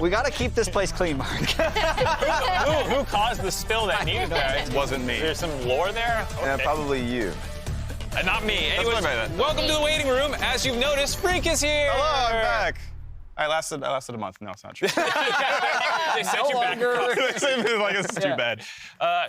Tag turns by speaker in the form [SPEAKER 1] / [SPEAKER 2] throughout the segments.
[SPEAKER 1] We got to keep this place clean, Mark.
[SPEAKER 2] Who caused the spill that needed there?
[SPEAKER 3] It wasn't me.
[SPEAKER 2] There's some lore there? Okay.
[SPEAKER 4] Yeah, probably you.
[SPEAKER 2] Not me. Anyways,
[SPEAKER 3] bad.
[SPEAKER 2] welcome to the waiting room. As you've noticed, Phreak is here.
[SPEAKER 3] Hello, I'm back. I lasted a month. No, it's not true.
[SPEAKER 2] They sent you back.
[SPEAKER 3] They say me like it's too bad.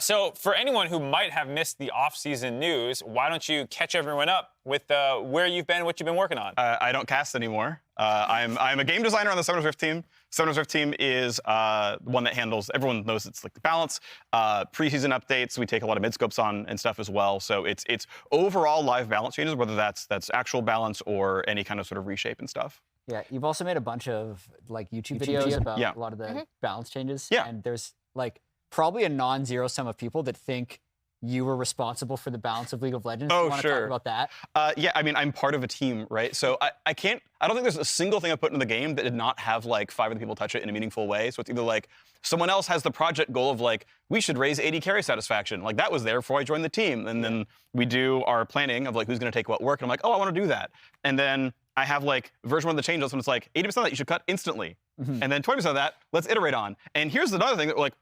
[SPEAKER 2] So for anyone who might have missed the off-season news, why don't you catch everyone up with where you've been, what you've been working on?
[SPEAKER 3] I don't cast anymore. I'm a game designer on the Summoners Rift team. Summoners Rift team is one that handles, everyone knows it's like the balance, preseason updates. We take a lot of mid-scopes on and stuff as well. So it's overall live balance changes, whether that's actual balance or any kind of sort of reshape and stuff.
[SPEAKER 1] Yeah, you've also made a bunch of like YouTube videos about
[SPEAKER 3] Yeah.
[SPEAKER 1] a lot of the balance changes.
[SPEAKER 3] Yeah.
[SPEAKER 1] And there's like probably a non-zero sum of people that think you were responsible for the balance of League of Legends.
[SPEAKER 3] Oh,
[SPEAKER 1] Do you want to
[SPEAKER 3] sure.
[SPEAKER 1] talk about that?
[SPEAKER 3] Yeah, I mean, I'm part of a team, right? So I don't think there's a single thing I put into the game that did not have like 5 other people touch it in a meaningful way. So it's either like someone else has the project goal of like, we should raise 80 carry satisfaction. Like that was there before I joined the team. And then we do our planning of like who's gonna take what work. And I'm like, oh, I wanna do that. And then I have like version 1 of the changes when it's like 80% of that you should cut instantly. And then 20% of that, let's iterate on. And here's another thing that like,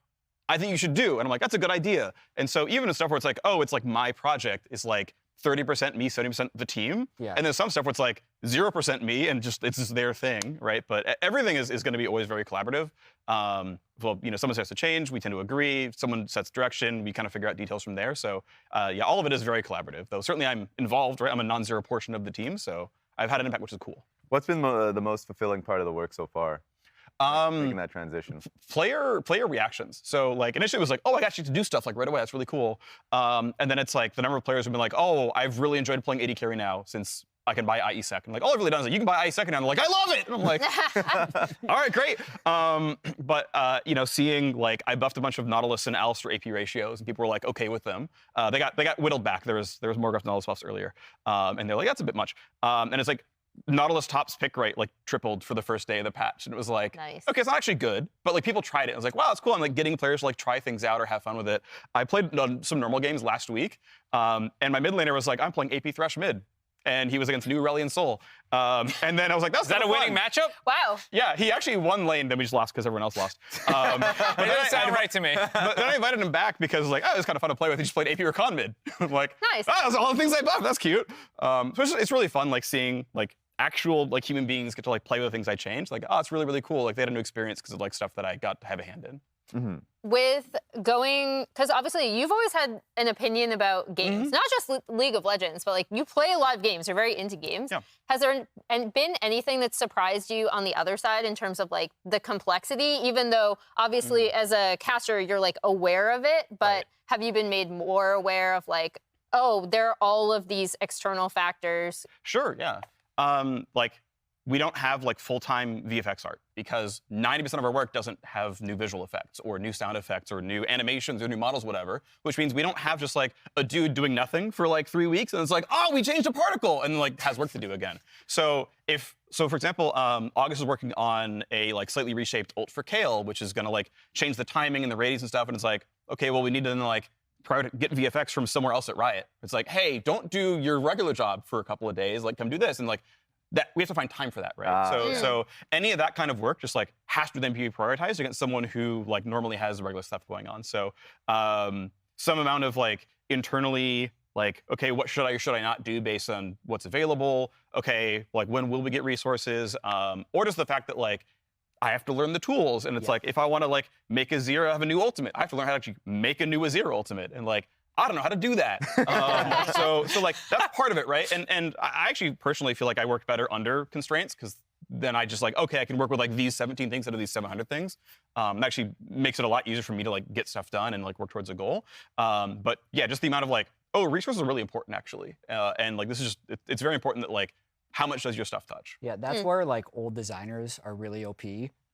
[SPEAKER 3] I think you should do. And I'm like, that's a good idea. And so even in stuff where it's like, oh, it's like my project is like 30% me, 70% the team.
[SPEAKER 1] Yeah.
[SPEAKER 3] And then some stuff where it's like 0% me and just it's just their thing, right? But everything is going to be always very collaborative. Well, you know, someone starts to change, we tend to agree. Someone sets direction, we kind of figure out details from there. So yeah, all of it is very collaborative. Though certainly I'm involved, right? I'm a non-zero portion of the team, so I've had an impact, which is cool.
[SPEAKER 4] What's been the most fulfilling part of the work so far? Making that transition.
[SPEAKER 3] Player reactions. So like initially it was like, oh, I got you to do stuff like right away. That's really cool. And then it's like the number of players have been like, oh, I've really enjoyed playing AD carry now since I can buy IE sec. And like all I've really done is like, you can buy IE sec now. And I'm like, I love it. And I'm like, all right, great. But you know, seeing like I buffed a bunch of Nautilus and Alistair AP ratios, and people were like okay with them. They got whittled back. There was more Graf Nautilus buffs earlier, and they're like, that's a bit much. And it's like, Nautilus top's pick rate like tripled for the first day of the patch, and it was like,
[SPEAKER 5] Nice.
[SPEAKER 3] okay, it's not actually good, but like people tried it. I was like, wow, that's cool. I'm like getting players to like try things out or have fun with it. I played some normal games last week, and my mid laner was like, I'm playing AP Thresh mid, and he was against New Aurelion Soul, and then I was like, that's
[SPEAKER 2] Is that a winning matchup?
[SPEAKER 5] Wow.
[SPEAKER 3] Yeah, he actually won lane, then we just lost because everyone else lost. But
[SPEAKER 2] It
[SPEAKER 3] then
[SPEAKER 2] doesn't sound right to me.
[SPEAKER 3] But then I invited him back because like, oh, it was kind of fun to play with. He just played AP Rakan mid. I'm like,
[SPEAKER 5] Nice.
[SPEAKER 3] oh, that's all the things I buffed. That's cute. So it's really fun, like seeing like actual like human beings get to like play with the things I changed. Like, oh, it's really, really cool. Like they had a new experience because of like stuff that I got to have a hand in.
[SPEAKER 5] With going, because obviously you've always had an opinion about games, not just League of Legends, but like you play a lot of games, you're very into games.
[SPEAKER 3] Yeah.
[SPEAKER 5] Has there been anything that surprised you on the other side in terms of like the complexity, even though obviously as a caster you're like aware of it, but
[SPEAKER 3] Right.
[SPEAKER 5] have you been made more aware of like, oh, there are all of these external factors?
[SPEAKER 3] Sure, yeah. Like we don't have like full-time VFX art because 90% of our work doesn't have new visual effects or new sound effects or new animations or new models, whatever, which means we don't have just like a dude doing nothing for like 3 weeks and it's like, oh, we changed a particle and like has work to do again. So for example, August is working on a like slightly reshaped ult for Kale, which is gonna like change the timing and the radius and stuff, and it's like, okay, well we need to then like get VFX from somewhere else at Riot. It's like, hey, don't do your regular job for a couple of days, like come do this, and like that we have to find time for that, right? So any of that kind of work just like has to then be prioritized against someone who like normally has regular stuff going on. So some amount of like internally like, okay, what should I or should I not do based on what's available? Okay, like when will we get resources? Or just the fact that like I have to learn the tools, and it's like if I want to like make Azir have a new ultimate, I have to learn how to actually make a new Azir ultimate, and like I don't know how to do that. So like that's part of it, right? And I actually personally feel like I worked better under constraints because then I just like, okay, I can work with like these 17 things instead of these 700 things. It actually makes it a lot easier for me to like get stuff done and like work towards a goal. But yeah, just the amount of like, oh, resources are really important actually, and like this is just it's very important that like how much does your stuff touch?
[SPEAKER 1] Yeah, that's where like old designers are really OP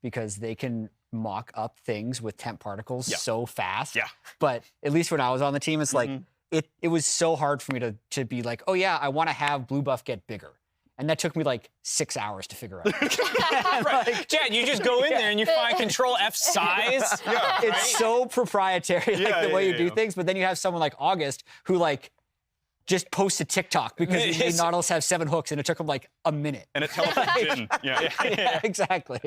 [SPEAKER 1] because they can mock up things with temp particles so fast.
[SPEAKER 3] Yeah.
[SPEAKER 1] But at least when I was on the team, it's like it was so hard for me to be like, oh yeah, I want to have blue buff get bigger. And that took me like 6 hours to figure out.
[SPEAKER 2] Like, Chad, you just go in there and you find Control F size.
[SPEAKER 1] It's so proprietary, like the way you do things. But then you have someone like August who like just post a TikTok because he made Nautilus have 7 hooks and it took him like a minute.
[SPEAKER 3] And it teleports in.
[SPEAKER 1] Yeah, exactly.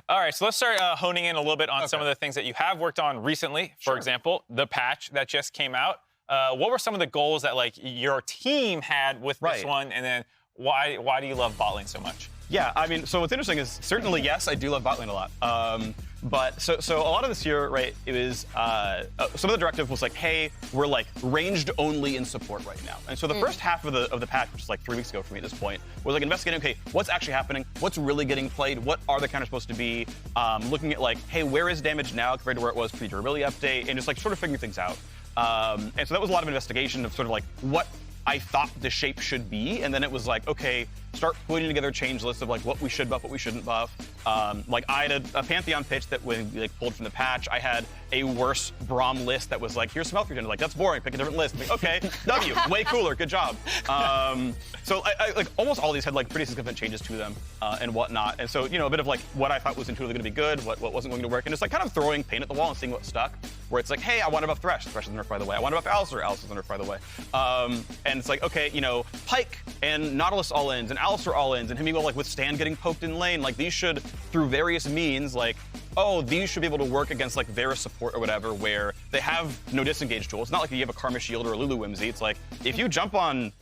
[SPEAKER 2] All right, so let's start honing in a little bit on some of the things that you have worked on recently. For example, the patch that just came out. What were some of the goals that like your team had with this one, and then why do you love BotLane so much?
[SPEAKER 3] Yeah, I mean, so what's interesting is certainly, yes, I do love BotLane a lot. But so a lot of this year, right, it was, some of the directive was like, hey, we're like ranged only in support right now. And so the first half of the patch, which is like 3 weeks ago for me at this point, was like investigating, okay, what's actually happening? What's really getting played? What are the counters supposed to be? Looking at like, hey, where is damage now compared to where it was pre-durability update? And just like sort of figuring things out. And so that was a lot of investigation of sort of like what I thought the shape should be, and then it was like, okay, start putting together change lists of like what we should buff, what we shouldn't buff. Like I had a Pantheon pitch that when we like pulled from the patch, I had a worse Braum list that was like, here's some health regen. Like that's boring, pick a different list. Like, okay, W, way cooler, good job. So I like almost all these had like pretty significant changes to them and whatnot. And so, you know, a bit of like what I thought was intuitively going to be good, what wasn't going to work, and just like kind of throwing paint at the wall and seeing what stuck. Where it's like, hey, I want to buff Thresh. Thresh is nerfed by the way. I want to buff Alistar. Alistar is nerfed by the way. And it's like, okay, you know, Pyke and Nautilus all-ins and Alistar all-ins and him being able to like withstand getting poked in lane. Like these should, through various means, like, oh, these should be able to work against like Varus support or whatever, where they have no disengage tool. It's not like you have a Karma Shield or a Lulu Whimsy. It's like, if you jump on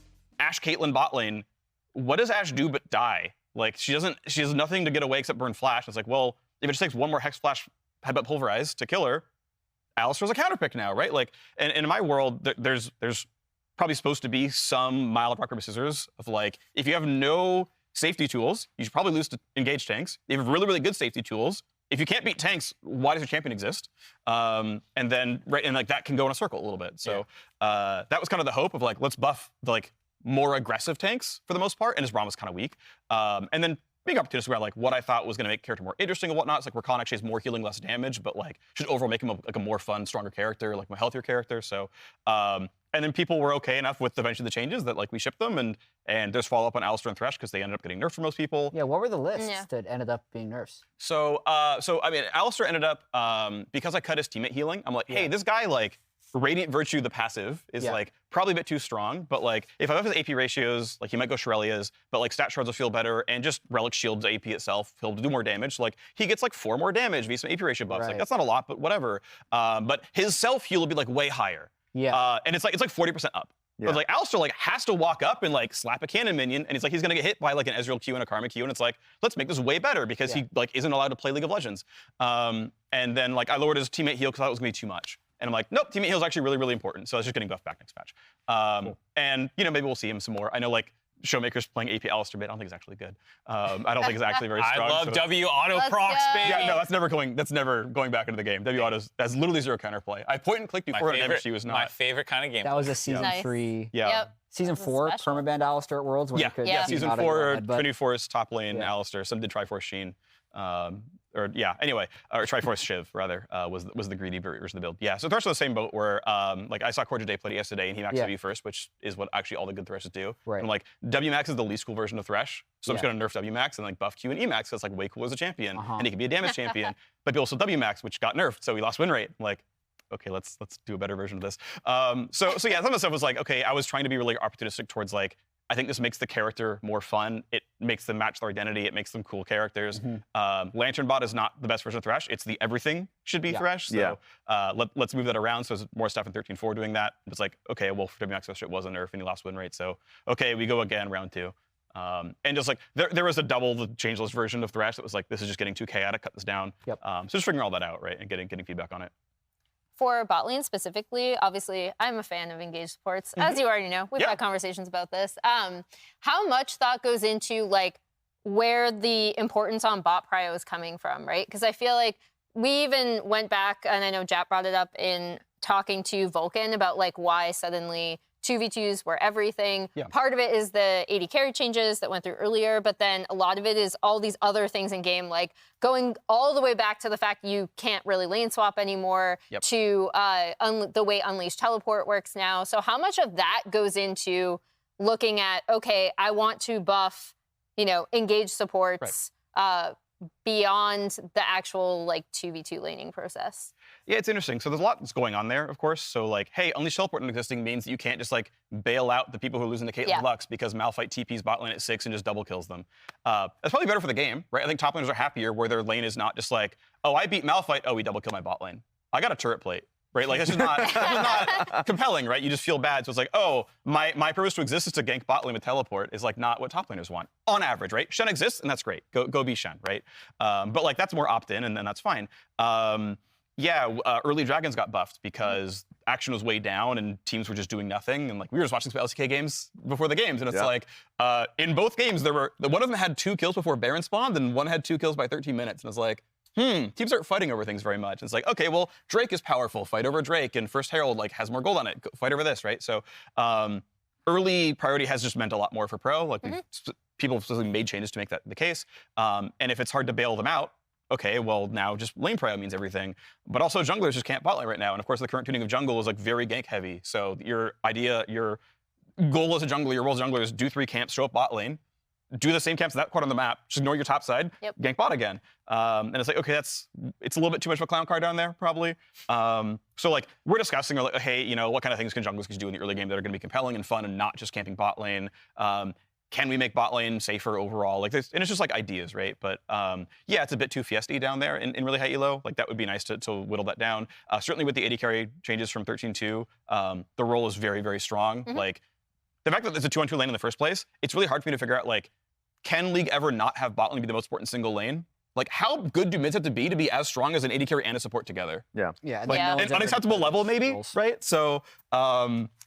[SPEAKER 3] Ashe Caitlyn bot lane, what does Ashe do but die? Like she has nothing to get away except burn flash. It's like, well, if it just takes one more Hex Flash Headbutt Pulverize to kill her, Alistar's a counterpick now, right? Like, and in my world, there's probably supposed to be some mild rock, paper, scissors of like, if you have no safety tools, you should probably lose to engage tanks. If you have really, really good safety tools, if you can't beat tanks, why does your champion exist? And then, right, and like that can go in a circle a little bit. So that was kind of the hope of like, let's buff the like more aggressive tanks for the most part, and his Braum was kind of weak. And then being opportunistic around like what I thought was going to make character more interesting and whatnot. It's like Rakan actually has more healing, less damage, but like should overall make him like a more fun, stronger character, like a healthier character. So, and then people were okay enough with eventually the changes that like we shipped them, and there's follow up on Alistar and Thresh because they ended up getting nerfed for most people.
[SPEAKER 1] Yeah, what were the lists that ended up being nerfs?
[SPEAKER 3] So, I mean, Alistar ended up because I cut his teammate healing. I'm like, hey, this guy like. Radiant Virtue, the passive, is like probably a bit too strong, but like if I have his AP ratios, like he might go Shurelya's, but like stat shards will feel better, and just Relic Shield's AP itself, he'll do more damage. So, like he gets like 4 more damage via some AP ratio buffs. Like that's not a lot, but whatever. But his self heal will be like way higher. Yeah. And it's like 40% up. Yeah. But like Alistar like has to walk up and like slap a cannon minion, and he's gonna get hit by like an Ezreal Q and a Karma Q, and it's like, let's make this way better because he like isn't allowed to play League of Legends. And then like I lowered his teammate heal because I thought it was gonna be too much. And I'm like, nope, teammate heal is actually really, really important. So I was just getting buffed back next patch. And, you know, maybe we'll see him some more. I know, like, Showmaker's playing AP Alistar mid. I don't think it's actually good. I don't think it's actually very strong.
[SPEAKER 2] I love W auto procs, baby.
[SPEAKER 3] Yeah, no, that's never going back into the game. W autos, that's literally 0 counterplay. I point and click, do 400 damage, she was not.
[SPEAKER 2] My favorite kind of game.
[SPEAKER 1] That was a season 3.
[SPEAKER 3] Yeah.
[SPEAKER 5] Yep.
[SPEAKER 1] Season 4, permabanned Alistar at Worlds. When you could
[SPEAKER 3] season 4, Triforce top lane Alistar. Some did Triforce Sheen. Anyway, or Triforce Shiv rather was the greedy version of the build. Yeah, so Thresh was the same boat where like I saw Corja Day play it yesterday and he maxed W first, which is what actually all the good Threshes do. Right. And like W max is the least cool version of Thresh, so I'm just gonna nerf W max and like buff Q and E max. So it's like way cool as a champion, and he can be a damage champion. But also W max, which got nerfed, so he lost win rate. I'm like, okay, let's do a better version of this. So yeah, some of the stuff was like, okay, I was trying to be really opportunistic towards like, I think this makes the character more fun. It makes them match their identity. It makes them cool characters. Lantern Bot is not the best version of Thresh. It's the everything should be Thresh. So let's move that around. So there's more stuff in 13.4 doing that. It's like, okay, well, for WMAX, it was a nerf and he lost win rate. So, okay, we go again, round 2. And just like, there was a double the changeless version of Thresh that was like, this is just getting too chaotic, cut this down. So just figuring all that out, right, and getting feedback on it.
[SPEAKER 5] For BotLane specifically, obviously, I'm a fan of engaged supports. As you already know, we've had conversations about this. How much thought goes into like where the importance on bot prio is coming from, right? Because I feel like we even went back, and I know Jap brought it up in talking to Vulcan about like why suddenly 2v2s were everything. Part of it is the AD carry changes that went through earlier, but then a lot of it is all these other things in game, like going all the way back to the fact you can't really lane swap anymore, to the way Unleashed Teleport works now. So how much of that goes into looking at, okay, I want to buff, you know, engage supports, beyond the actual like 2v2 laning process?
[SPEAKER 3] Yeah, it's interesting. So there's a lot that's going on there, of course. So like, hey, Unleash Teleport not existing means that you can't just like bail out the people who are losing to Caitlyn Lux because Malphite TP's bot lane at 6 and just double kills them. That's probably better for the game, right? I think top laners are happier where their lane is not just like, oh, I beat Malphite, oh, he double killed my bot lane. I got a turret plate. Right, like that's just not compelling, right? You just feel bad. So it's like, oh, my purpose to exist is to gank bot lane with teleport is like not what top laners want on average, right? Shen exists, and that's great. Go be Shen, right? But like that's more opt-in, and then that's fine. Early Dragons got buffed because action was way down and teams were just doing nothing. And like we were just watching some LCK games before the games, and it's like in both games one of them had 2 kills before Baron spawned, and one had 2 kills by 13 minutes, and it's like. Teams aren't fighting over things very much. It's like, okay, well, Drake is powerful. Fight over Drake, and First Herald like has more gold on it. Fight over this, right? So early priority has just meant a lot more for pro. Like people specifically made changes to make that the case. And if it's hard to bail them out, okay, well now just lane prio means everything. But also junglers just can't bot lane right now. And of course, the current tuning of jungle is like very gank heavy. So your goal as a jungler, your role as a jungler is do 3 camps, show up bot lane. Do the same camps that part on the map, just ignore your top side, gank bot again. And it's like, okay, it's a little bit too much of a clown car down there, probably. So like, we're discussing, like, hey, you know, what kind of things can junglers do in the early game that are gonna be compelling and fun and not just camping bot lane? Can we make bot lane safer overall? Like, and it's just like ideas, right? But yeah, it's a bit too fiesty down there in really high elo. Like that would be nice to whittle that down. Certainly with the AD carry changes from 13-2, the role is very, very strong. Like, the fact that there's a 2-on-2 lane in the first place, it's really hard for me to figure out, like, can League ever not have bot lane be the most important single lane? Like, how good do mids have to be as strong as an AD carry and a support together?
[SPEAKER 1] Yeah.
[SPEAKER 3] Like, an unacceptable level, maybe, right? So,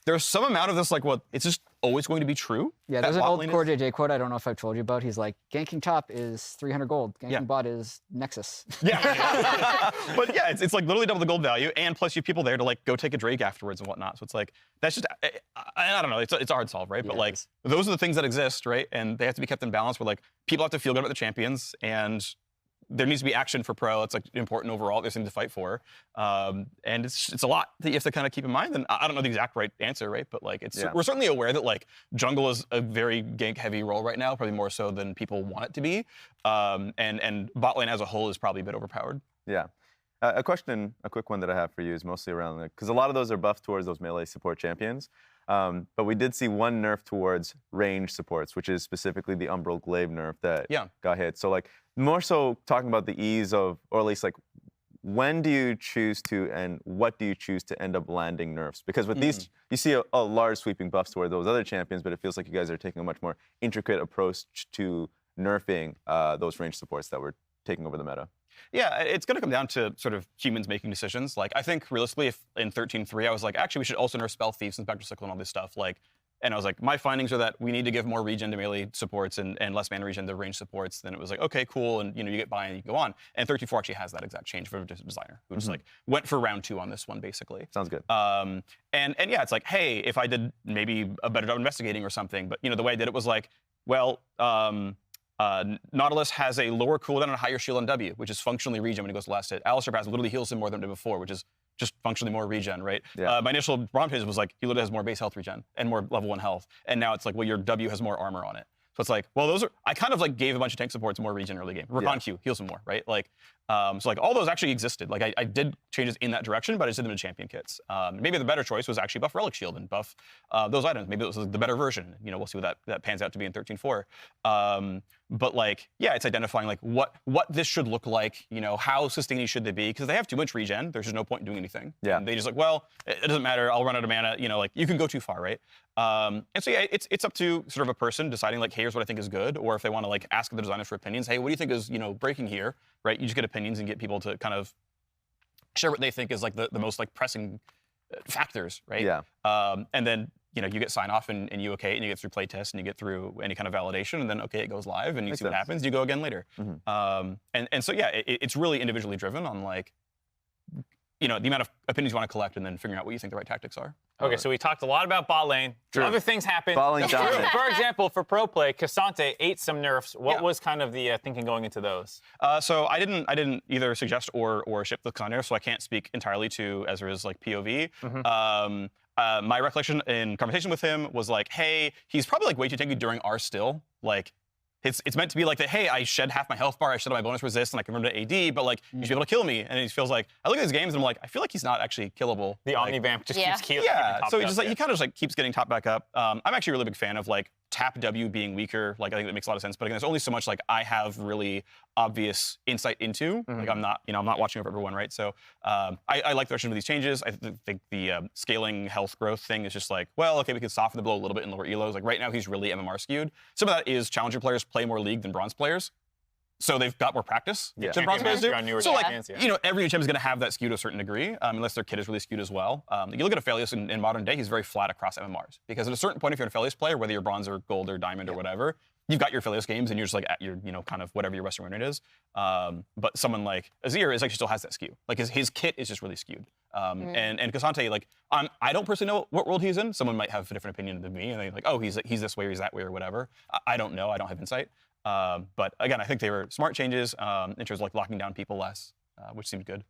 [SPEAKER 3] there's some amount of this, like, it's just always going to be true.
[SPEAKER 1] Yeah, there's an old Core JJ quote I don't know if I've told you about. He's like, ganking top is 300 gold. Ganking bot is Nexus.
[SPEAKER 3] Yeah. But yeah, it's like literally double the gold value, and plus you have people there to like go take a Drake afterwards and whatnot. So it's like, that's just, I don't know, it's a hard solve, right? But like, those are the things that exist, right? And they have to be kept in balance where like, people have to feel good about the champions, and there needs to be action for pro. It's like important overall. There's something to fight for, and it's a lot that you have to kind of keep in mind. And I don't know the exact right answer, right? But like, we're certainly aware that like jungle is a very gank heavy role right now, probably more so than people want it to be. And bot lane as a whole is probably a bit overpowered.
[SPEAKER 4] Yeah. A quick one that I have for you is mostly around, because a lot of those are buffed towards those melee support champions. But we did see one nerf towards range supports, which is specifically the Umbral Glaive nerf that got hit. So like, more so talking about the ease of, or at least like, when do you choose to and what do you choose to end up landing nerfs? Because with these, you see a large sweeping buffs toward those other champions, but it feels like you guys are taking a much more intricate approach to nerfing those range supports that were taking over the meta.
[SPEAKER 3] Yeah, it's going to come down to sort of humans making decisions. Like, I think realistically, if in 13.3, I was like, actually, we should also nerf Spell Thieves and Spectre Sickle and all this stuff. Like, and I was like, my findings are that we need to give more regen to melee supports and less mana regen to range supports. Then it was like, okay, cool, and you know, you get by and you go on. And 13.4 actually has that exact change for a designer, who just like went for round 2 on this one, basically.
[SPEAKER 4] Sounds good.
[SPEAKER 3] And yeah, it's like, hey, if I did maybe a better job investigating or something, but you know, the way I did it was like, well, Nautilus has a lower cooldown and a higher shield on W, which is functionally regen when he goes to last hit. Alistair Pass literally heals him more than it did before, which is just functionally more regen, right?
[SPEAKER 4] Yeah.
[SPEAKER 3] My initial prompt was like, he literally has more base health regen and more level 1 health. And now it's like, well, your W has more armor on it. So it's like, well, those are, I kind of like gave a bunch of tank supports more regen early game. Rakan Q heals them more, right? Like, so like all those actually existed. Like I did changes in that direction, but I just did them in champion kits. Maybe the better choice was actually buff Relic Shield and buff those items. Maybe it was the better version. You know, we'll see what that pans out to be in 13.4. But like, yeah, it's identifying like what this should look like, you know, how sustaining should they be, because they have too much regen. There's just no point in doing anything.
[SPEAKER 4] Yeah.
[SPEAKER 3] And they just like, well, it doesn't matter. I'll run out of mana. You know, like you can go too far, right? And so yeah, it's up to sort of a person deciding like, hey, here's what I think is good, or if they want to like ask the designers for opinions. Hey, what do you think is, you know, breaking here, right? You just get opinions and get people to kind of share what they think is like the most like pressing factors, right?
[SPEAKER 4] Yeah.
[SPEAKER 3] And then, you know, you get sign off and you okay, and you get through play test and you get through any kind of validation, and then okay, it goes live and you see what happens. You go again later. And so yeah, it's really individually driven on like, you know, the amount of opinions you want to collect, and then figuring out what you think the right tactics are.
[SPEAKER 2] Okay, so we talked a lot about bot lane.
[SPEAKER 4] True.
[SPEAKER 2] Other things happened.
[SPEAKER 4] Bot lane dominant.
[SPEAKER 2] For example, for pro play, Cassante ate some nerfs. What was kind of the thinking going into those?
[SPEAKER 3] So I didn't either suggest or ship the Cassante nerfs, so I can't speak entirely to Ezra's like POV. My recollection in conversation with him was like, hey, he's probably like way too tanky during our still. Like, it's meant to be like that, hey, I shed half my health bar, I shed my bonus resist, and I convert to AD, but like, you should be able to kill me. And he feels like, I look at his games and I'm like, I feel like he's not actually killable.
[SPEAKER 2] The
[SPEAKER 3] like,
[SPEAKER 2] Omnivamp just
[SPEAKER 5] Yeah.
[SPEAKER 2] keeps keeping
[SPEAKER 3] yeah,
[SPEAKER 2] top
[SPEAKER 3] so he
[SPEAKER 2] up,
[SPEAKER 3] just like
[SPEAKER 2] yeah.
[SPEAKER 3] he kind of just like keeps getting top back up. I'm actually a really big fan of like tap W being weaker. Like I think that makes a lot of sense. But again, there's only so much like I have really obvious insight into. Like I'm not watching over everyone, right? So I like the direction of these changes. I think the scaling health growth thing is just like, well, okay, we can soften the blow a little bit in lower elos. Like right now, he's really MMR skewed. Some of that is challenger players play more League than bronze players. So they've got more practice than bronze players do. So like, you know, every new champ is going to have that skew to a certain degree, unless their kit is really skewed as well. You look at Aphelios in modern day, he's very flat across MMRs. Because at a certain point, if you're an Aphelios player, whether you're bronze or gold or diamond or whatever, you've got your Aphelios games and you're just like at your, you know, kind of whatever your Western unit is. But someone like Azir is actually still has that skew. Like his kit is just really skewed. And Cassante, like, I don't personally know what world he's in. Someone might have a different opinion than me, and they're like, oh, he's this way or he's that way or whatever. I don't know. I don't have insight. But again, I think they were smart changes in terms of like locking down people less, which seemed good.